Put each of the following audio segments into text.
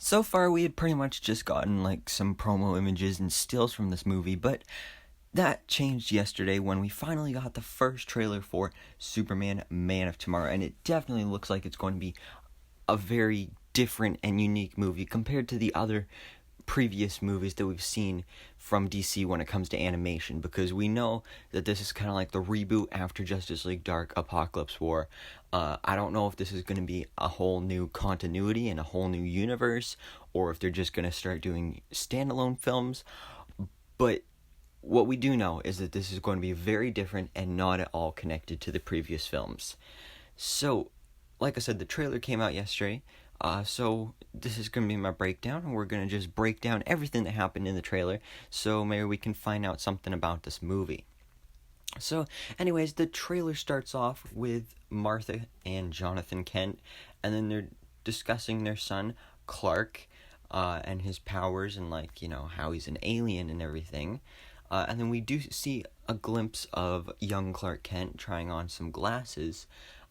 So far, we had pretty much just gotten like some promo images and stills from this movie, but that changed yesterday when we finally got the first trailer for Superman Man of Tomorrow, and it definitely looks like it's going to be a very different and unique movie compared to the other previous movies that we've seen from DC when it comes to animation, because we know that this is kind of like the reboot after Justice League Dark Apocalypse War. I don't know if this is going to be a whole new continuity and a whole new universe, or if they're just going to start doing standalone films, but what we do know is that this is going to be very different and not at all connected to the previous films. So, like I said, the trailer came out yesterday. So this is going to be my breakdown, and we're going to just break down everything that happened in the trailer, so maybe we can find out something about this movie. So, anyways, the trailer starts off with Martha and Jonathan Kent, and then they're discussing their son, Clark, and his powers, and, like, you know, how he's an alien and everything. And then we do see a glimpse of young Clark Kent trying on some glasses.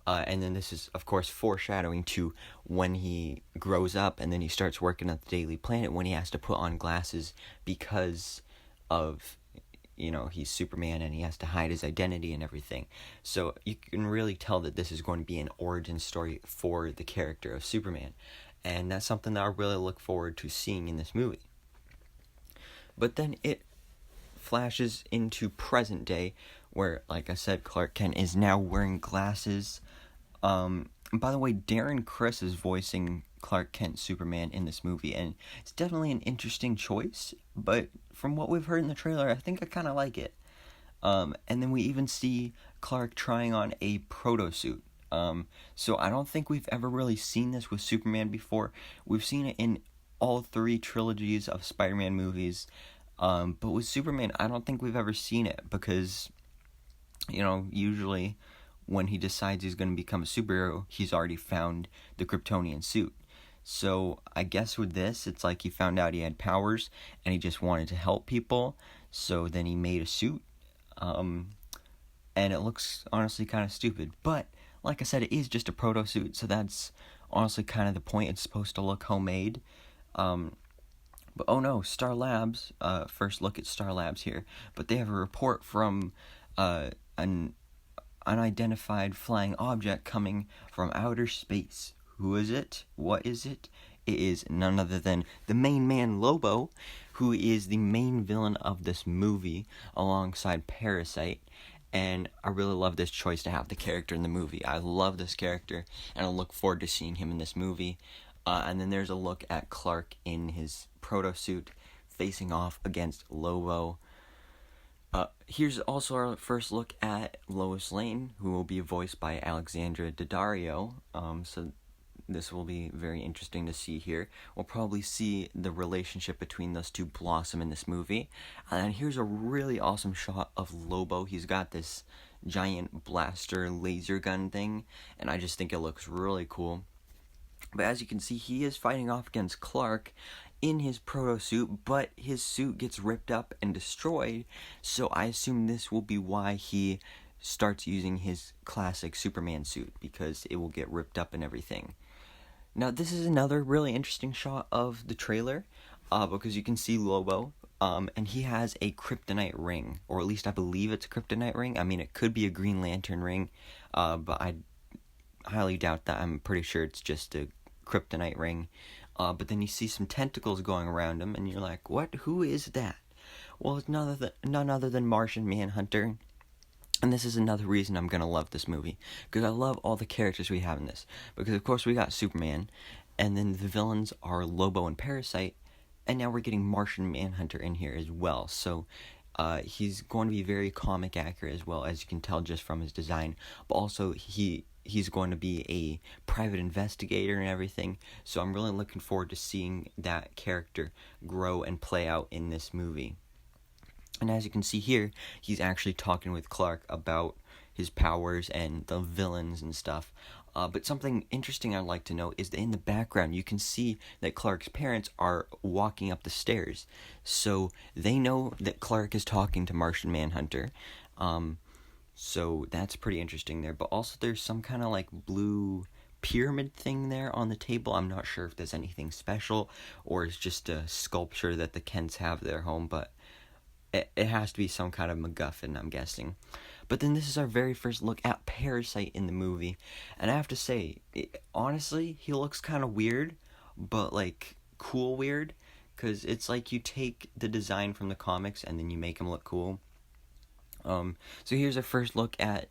And then this is, of course, foreshadowing to when he grows up and then he starts working at the Daily Planet, when he has to put on glasses because of, you know, he's Superman and he has to hide his identity and everything. So you can really tell that this is going to be an origin story for the character of Superman. And that's something that I really look forward to seeing in this movie. But then it flashes into present day, where, like I said, Clark Kent is now wearing glasses. By the way, Darren Criss is voicing Clark Kent Superman in this movie, and it's definitely an interesting choice, but from what we've heard in the trailer, I think I kind of like it. And then we even see Clark trying on a proto suit. So I don't think we've ever really seen this with Superman before. We've seen it in all three trilogies of Spider-Man movies, but with Superman, I don't think we've ever seen it, because, you know, usually when he decides he's going to become a superhero, he's already found the Kryptonian suit. So I guess with this, it's like he found out he had powers and he just wanted to help people, so then he made a suit. And it looks honestly kind of stupid, but like I said, it is just a proto suit, so that's honestly kind of the point. It's supposed to look homemade. But oh no, Star Labs, first look at Star Labs here, but they have a report from an unidentified flying object coming from outer space. Who is it? What is it? It is none other than the main man, Lobo, who is the main villain of this movie alongside Parasite. And I really love this choice to have the character in the movie. I love this character, and I look forward to seeing him in this movie. And then there's a look at Clark in his proto suit facing off against Lobo. Here's also our first look at Lois Lane, who will be voiced by Alexandra Daddario. So this will be very interesting to see here. We'll probably see the relationship between those two blossom in this movie. And here's a really awesome shot of Lobo. He's got this giant blaster laser gun thing, and I just think it looks really cool. But as you can see, he is fighting off against Clark in his proto suit, but his suit gets ripped up and destroyed, so I assume this will be why he starts using his classic Superman suit, because it will get ripped up and everything. Now, this is another really interesting shot of the trailer, because you can see Lobo, and he has a kryptonite ring, or at least I believe it's a kryptonite ring. I mean, it could be a Green Lantern ring, but I highly doubt that. I'm pretty sure it's just a kryptonite ring. But then you see some tentacles going around him, and you're like, what? Who is that? Well, it's none other than Martian Manhunter. And this is another reason I'm going to love this movie, because I love all the characters we have in this. Because, of course, we got Superman, and then the villains are Lobo and Parasite, and now we're getting Martian Manhunter in here as well. So he's going to be very comic accurate as well, as you can tell just from his design. But also, he's going to be a private investigator and everything, so I'm really looking forward to seeing that character grow and play out in this movie. And as you can see here, he's actually talking with Clark about his powers and the villains and stuff. But something interesting I'd like to note is that in the background, you can see that Clark's parents are walking up the stairs. So they know that Clark is talking to Martian Manhunter. So that's pretty interesting there. But also there's some kind of like blue pyramid thing there on the table. I'm not sure if there's anything special or it's just a sculpture that the Kents have at their home, but it has to be some kind of MacGuffin, I'm guessing. But then this is our very first look at Parasite in the movie, and I have to say, honestly, he looks kind of weird, but like cool weird, because it's like you take the design from the comics and then you make him look cool. So here's our first look at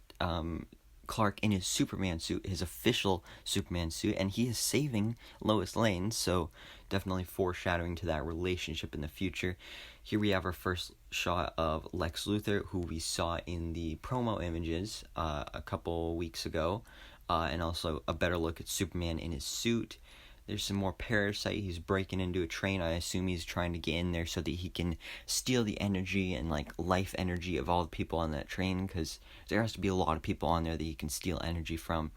Clark in his Superman suit, his official Superman suit, and he is saving Lois Lane, so definitely foreshadowing to that relationship in the future. Here we have our first shot of Lex Luthor, who we saw in the promo images a couple weeks ago, and also a better look at Superman in his suit. There's some more Parasite. He's breaking into a train. I assume he's trying to get in there so that he can steal the energy and like life energy of all the people on that train, because there has to be a lot of people on there that he can steal energy from.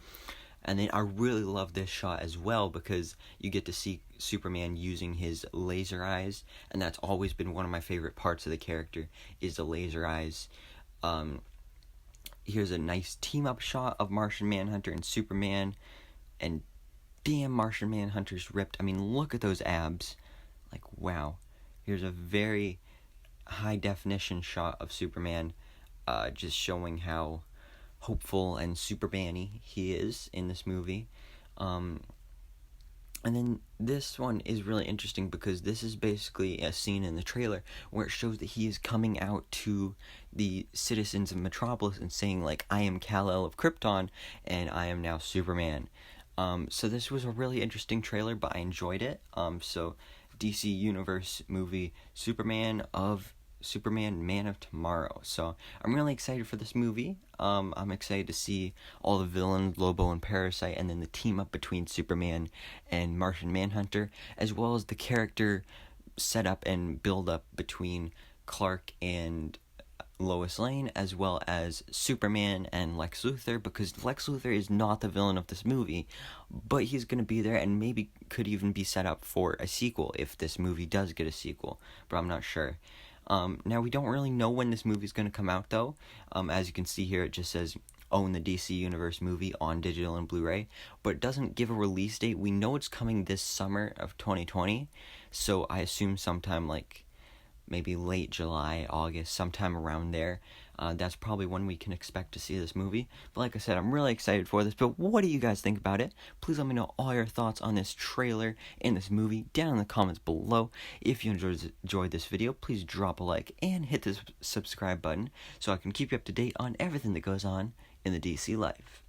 And then I really love this shot as well, because you get to see Superman using his laser eyes, and that's always been one of my favorite parts of the character, is the laser eyes. Here's a nice team-up shot of Martian Manhunter and Superman, and damn, Martian Manhunter's ripped. I mean, look at those abs. Like, wow. Here's a very high-definition shot of Superman, just showing how hopeful and Superman-y he is in this movie. And then this one is really interesting because this is basically a scene in the trailer where it shows that he is coming out to the citizens of Metropolis and saying, like, I am Kal-El of Krypton, and I am now Superman. So this was a really interesting trailer, but I enjoyed it. So DC Universe movie Superman, Man of Tomorrow. So I'm really excited for this movie. I'm excited to see all the villains, Lobo and Parasite, and then the team up between Superman and Martian Manhunter, as well as the character setup and build up between Clark and Lois Lane, as well as Superman and Lex Luthor, because Lex Luthor is not the villain of this movie, but he's going to be there and maybe could even be set up for a sequel if this movie does get a sequel, but I'm not sure. Now, we don't really know when this movie is going to come out, though. As you can see here, it just says, own the DC Universe movie on digital and Blu-ray, but it doesn't give a release date. We know it's coming this summer of 2020, so I assume sometime like maybe late July, August, sometime around there. That's probably when we can expect to see this movie. But like I said, I'm really excited for this. But what do you guys think about it? Please let me know all your thoughts on this trailer and this movie down in the comments below. If you enjoyed this video, please drop a like and hit the subscribe button so I can keep you up to date on everything that goes on in the DC life.